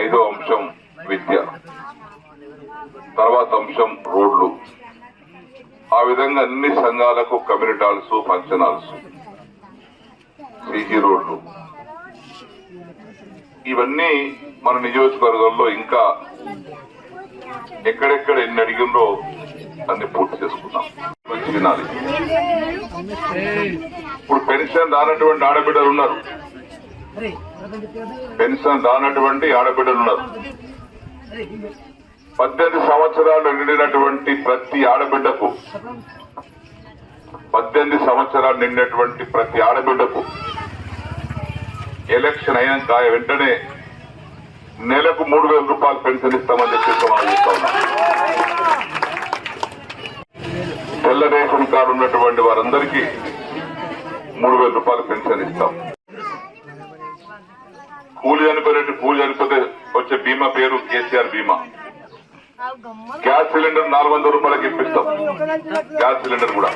Speaker 11: ఐదో అంశం విద్య, తర్వాత అంశం రోడ్లు. ఆ విధంగా అన్ని సంఘాలకు community halls, function halls, CC రోడ్లు, ఇవన్నీ మన నియోజకవర్గంలో ఇంకా ఎక్కడెక్కడ ఎన్ని అడిగిందో అన్ని పూర్తి చేసుకున్నాం. మంచి వినాలి. ఇప్పుడు పెన్షన్ రానటువంటి ఆడబిడ్డలు ఉన్నారు, పెన్షన్ రానటువంటి ఆడబిడ్డలు ఉన్నారు. 18 సంవత్సరాలు నిండినటువంటి ప్రతి ఆడబిడ్డకు, 18 సంవత్సరాలు నిండినటువంటి ప్రతి ఆడబిడ్డకు ఎలక్షన్ అయినాక వెంటనే నెలకు 3,000 రూపాయలు పెన్షన్ ఇస్తామని చెప్పేసి మనం చెప్తా ఉన్నాం. తెల్ల రేషన్ కార్డు ఉన్నటువంటి వారందరికీ 3,000 రూపాయలు పెన్షన్ ఇస్తాం. కూలి చనిపోతే వచ్చే బీమా పేరు కేసీఆర్ బీమా. గ్యాస్ సిలిండర్ 400 రూపాయలకి ఇప్పిస్తాం. గ్యాస్ సిలిండర్ కూడా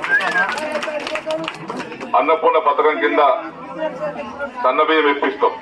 Speaker 11: అన్నపూర్ణ పథకం కింద సన్నబియ్యం ఇప్పిస్తాం.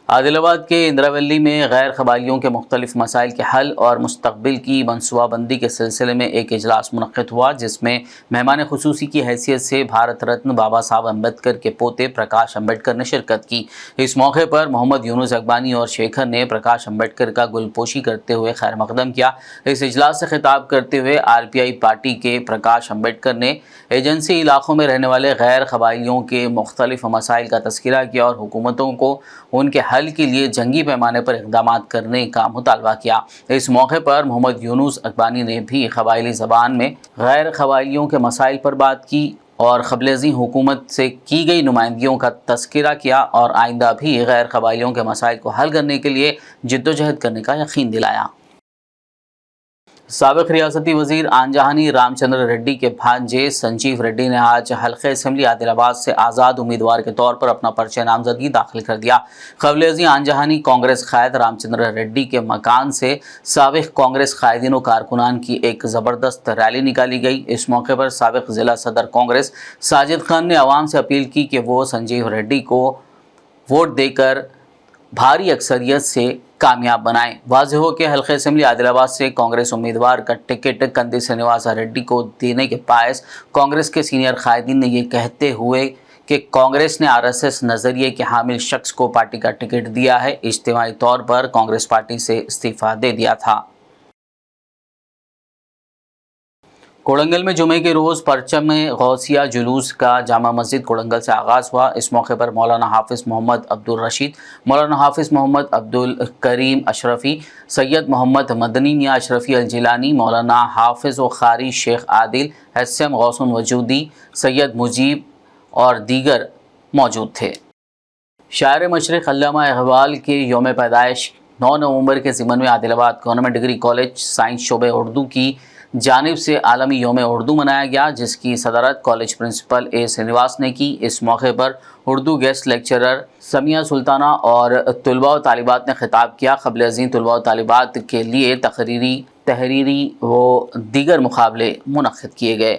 Speaker 1: आदिलाबाद के इंदिरावली में गैर कबालियों के मुख्तलिफ मसाइल के हल और मुस्तकबिल की मनसूबाबंदी के सिलसिले में एक इजलास मुनक़्क़िद हुआ, जिसमें मेहमान खुसूसी की हैसियत से भारत रत्न बाबा साहब अम्बेडकर के पोते प्रकाश अम्बेडकर ने शिरकत की। इस मौके पर मोहम्मद यूनुस अकबानी और शेखर ने प्रकाश अम्बेडकर का गुलपोशी करते हुए खैर मकदम किया। इस इजलास से खिताब करते हुए RPI पार्टी के प्रकाश अम्बेडकर ने एजेंसी इलाकों में रहने वाले गैर कबालियों के मुख्तलिफ मसाइल का तस्करा किया और हुकूमतों को उनके हल के लिए जंगी पैमाने पर इक़दाम करने का मुतालबा किया। इस मौके पर मोहम्मद यूनुस अकबानी ने भी क़बायली ज़बान में गैर क़बायलियों के मसाइल पर बात की और क़बल-ए-ज़ीं हुकूमत से की गई नुमाइंदगियों का तस्करा किया और आइंदा भी गैर क़बायलियों के मसाइल को हल करने के लिए जद्दोजहद करने का यकीन दिलाया। साबिक़ रियासती वज़ीर आनजहानी रामचंद्र रेड्डी के भांजे संजीव रेड्डी ने आज हल्क़े असम्बली आदिलाबाद से आज़ाद उम्मीदवार के तौर पर अपना पर्चा नामज़दगी दाखिल कर दिया। क़बल-ए-ज़ीं आनजहानी कांग्रेस क़ायद रामचंद्र रेड्डी के मकान से साबिक़ कांग्रेस क़ायदीन व कारकुनान की एक ज़बरदस्त रैली निकाली गई। इस मौके पर साबिक़ ज़िला सदर कांग्रेस साजिद खान ने आवाम से अपील की कि वो संजीव रेड्डी को वोट देकर भारी अक्सरियत से कामयाब बनाएं। वाज़ेह हो कि हल्क़े असम्बली आदिलाबाद से कांग्रेस उम्मीदवार का टिकट कंदी श्रीनिवासा रेड्डी को देने के बायस कांग्रेस के सीनियर कायदीन ने ये कहते हुए कि कांग्रेस ने RSS नज़रिए के हामिल शख्स को पार्टी का टिकट दिया है, इज्तिमाई तौर पर कांग्रेस पार्टी से इस्तीफ़ा दे दिया था। कोड़ंगल में जुमे के रोज़ परचम गौसिया जुलूस का जामा मस्जिद कोड़ंगल से आगाज़ हुआ। इस मौके पर मौलाना हाफिज़ मोहम्मद अब्दुल रशीद, मौलाना हाफिज़ मोहम्मद अब्दुल करीम अशरफ़ी, सैयद मोहम्मद मदनी मियाँ अशरफ़ी अल-जिलानी, मौलाना हाफिज़ व ख़ारी शेख आदिल, HM गौसुन वजूदी, सैयद मुजीब और दीगर मौजूद थे। शायर मशरिक़ अल्लामा इक़बाल के यौम पैदाइश 9 नवंबर के ज़िमन में Adilabad government degree college science शोबे उर्दू की जानिब से आलमी यौम उर्दू मनाया गया, जिसकी सदारत कॉलेज प्रिंसिपल A श्रीनिवास ने की। इस मौके पर उर्दू गेस्ट लेक्चरर समिया सुल्ताना और तलबा व तालिबात ने खिताब किया। क़बल-ए-ज़ीं तलबा व तालिबात के लिए तहरीरी व दीगर मुकाबले मुनक़्क़िद किए गए।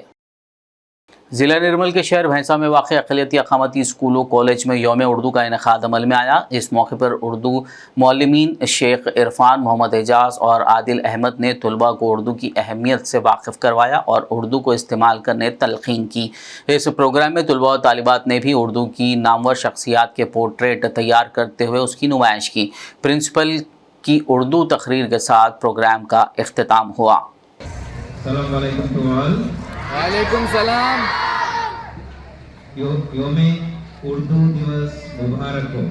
Speaker 1: ज़िला निर्मल के शहर भैंसा में वाक़ अक़लियती अक़ामती स्कूलों कॉलेज में यौम उर्दू का इनेक़ाद अमल में आया। इस मौके पर उर्दू मौल्लिमीन शेख इरफान मोहम्मद एजाज़ और आदिल अहमद ने तलबा को उर्दू की अहमियत से वाकिफ़ करवाया और उर्दू को इस्तेमाल करने तलक़ीन की। इस प्रोग्राम में तलबा व तालिबात ने भी उर्दू की नामवर शख्सियात के पोर्ट्रेट तैयार करते हुए उसकी नुमाइश की। प्रिंसिपल की उर्दू तकरीर के साथ प्रोग्राम का इख्तिताम हुआ।
Speaker 12: वालेकुम सलाम।
Speaker 13: यौमे उर्दू दिवस मुबारक हो।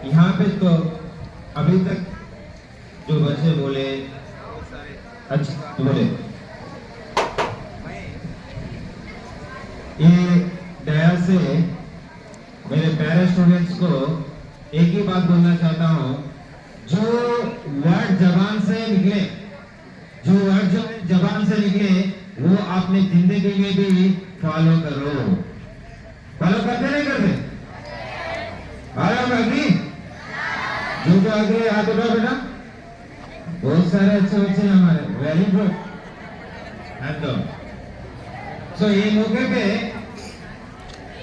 Speaker 13: यहाँ पे तो अभी तक जो बच्चे बोले अच्छा बोले, ये दया से मेरे प्यारे स्टूडेंट्स को एक ही बात बोलना चाहता हूँ, जो वर्ड जबान से निकले वो आपने जिंदगी में भी फॉलो करो। फॉलो करते नहीं करते? जो आगे हाथ उठा बेटा, बहुत सारे अच्छे बच्चे हमारे, वेरी गुड। तो ये मौके पे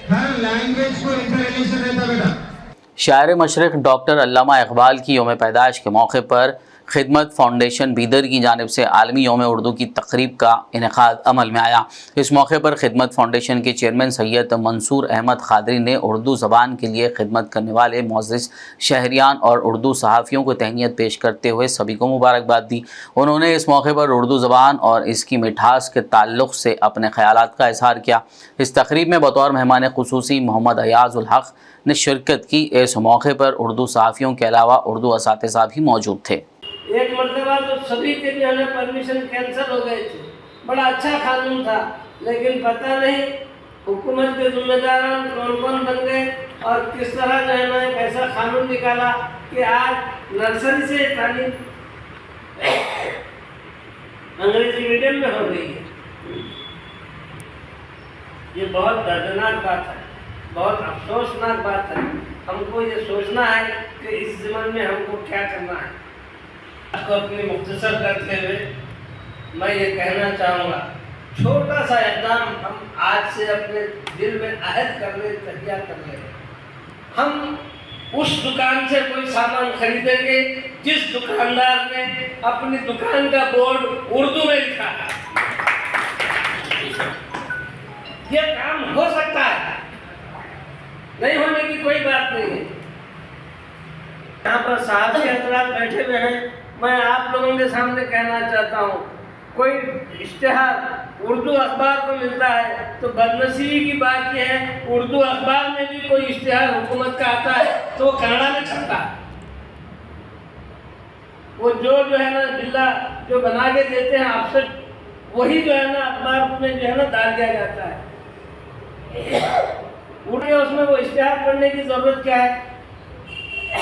Speaker 13: हर लैंग्वेज को इंटर रिलेशन रहता बेटा।
Speaker 1: शायर मशरक़ डॉक्टर अल्लामा इकबाल की यौम पैदाइश के मौके पर खिदमत फाउंडेशन बीदर की जानिब से आलमी यौम उर्दू की तकरीब का इनेकाद अमल में आया। इस मौके पर खिदमत फाउंडेशन के चेयरमैन सैयद मंसूर अहमद खादरी ने उर्दू ज़बान के लिए खिदमत करने वाले मुअज़्ज़िज़ शहरियान और उर्दू सहाफ़ियों को तहनीत पेश करते हुए सभी को मुबारकबाद दी। उन्होंने इस मौके पर उर्दू ज़बान और इसकी मिठास के ताल्लुक़ से अपने ख़यालात का इज़हार किया। इस तकरीब में बतौर मेहमान ख़ुसूसी मोहम्मद अयाज़ुल हक़ ने शिरकत की। इस मौके पर उर्दू सहाफ़ियों के अलावा उर्दू असातिज़ा भी मौजूद थे।
Speaker 5: एक मरतबा तो सभी के जो है ना परमिशन कैंसिल हो गए थे। बड़ा अच्छा कानून था, लेकिन पता नहीं हुकूमत के जिम्मेदारान कौन कौन बन गए और किस तरह जो है ना एक ऐसा कानून निकाला कि आज नर्सरी से तालीम अंग्रेजी मीडियम में हो रही है। ये बहुत दर्दनाक बात है, बहुत अफसोसनाक बात है। हमको ये सोचना है कि इस ज़माने में हमको क्या करना है। आपको अपनी मुख्तसर करते हुए मैं ये कहना चाहूँगा, छोटा सा इक़दाम हम आज से अपने दिल में अहद कर ले, तैयार कर ले। हम उस दुकान से कोई सामान खरीदेंगे जिस दुकानदार ने अपनी दुकान का बोर्ड उर्दू में लिखा है। ये काम हो सकता है, नहीं होने की कोई बात नहीं है। यहाँ पर साहब के हजरात बैठे हुए हैं, मैं आप लोगों के सामने कहना चाहता हूँ, कोई इश्तिहार उर्दू अखबार को मिलता है तो बदनसीबी की बात यह है, उर्दू अखबार में भी कोई इश्तिहार हुकूमत का आता है तो वो कन्नड़ा में छपता है। वो जो है ना बिल्ला जो बना के देते हैं आपसे, वही जो है ना अखबार में जो है ना डाल दिया जाता है। उड़े उसमें वो इश्तिहार करने की जरूरत क्या है?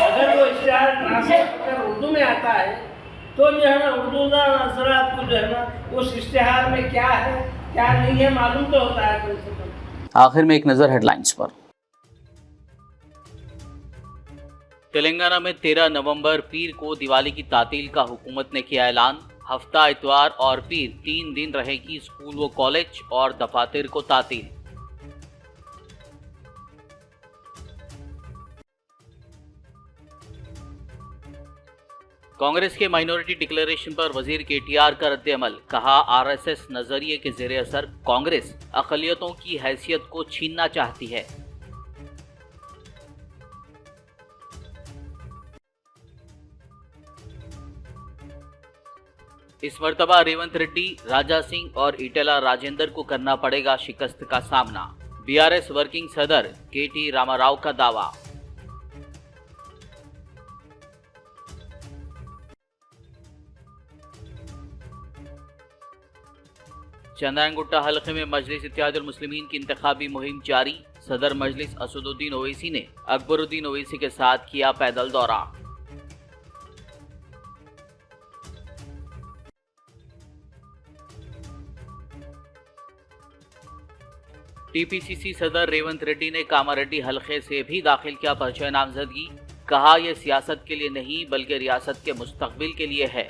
Speaker 5: अगर वो इश्तिहार ट्रांसलेट कर उर्दू में आता है तो जो है ना उर्दू का असरात को जो है ना उस इश्तिहार में क्या है क्या नहीं है मालूम तो होता है कम से कम।
Speaker 1: आखिर में एक नज़र हेडलाइंस पर। तेलंगाना में 13 नवंबर पीर को दिवाली की तातील का हुकूमत ने किया ऐलान। हफ्ता इतवार और पीर 3 दिन रहेगी स्कूल व कॉलेज और दफातर को तातील। कांग्रेस के माइनॉरिटी डिक्लेरेशन पर वजीर केटीआर का रद्द-ए-अमल। कहा, आरएसएस नजरिए के ज़ेरे असर कांग्रेस अक़लियतों की हैसियत को छीनना चाहती है। इस मर्तबा रेवंत रेड्डी, राजा सिंह और ईटेला राजेंद्र को करना पड़ेगा शिकस्त का सामना। बीआरएस वर्किंग सदर केटी रामाराव का दावा। चंद्रायनगुट्टा हल्के में मजलिस इत्तेहादुल मुस्लिमीन की इंतखाबी मुहिम जारी। सदर मजलिस असदुद्दीन ओवैसी ने अकबरुद्दीन ओवैसी के साथ किया पैदल दौरा। टीपीसीसी सदर रेवंत रेड्डी ने कामारेड्डी हल्के से भी दाखिल किया पर्चा नामजदगी। कहा, यह सियासत के लिए नहीं बल्कि रियासत के मुस्तकबिल के लिए है।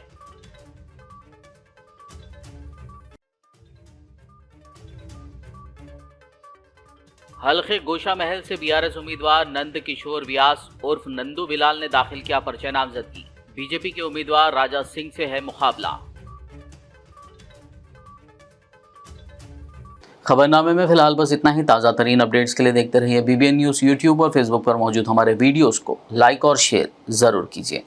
Speaker 1: हल्के गोशा महल से बीआरएस उम्मीदवार नंद किशोर व्यास उर्फ नंदू बिलाल ने दाखिल किया पर्चा नामजदगी। बीजेपी के उम्मीदवार राजा सिंह से है मुकाबला। खबरनामे में फिलहाल बस इतना ही। ताज़ा तरीन अपडेट्स के लिए देखते रहिए बीबीएन न्यूज़। यूट्यूब और फेसबुक पर मौजूद हमारे वीडियोस को लाइक और शेयर ज़रूर कीजिए।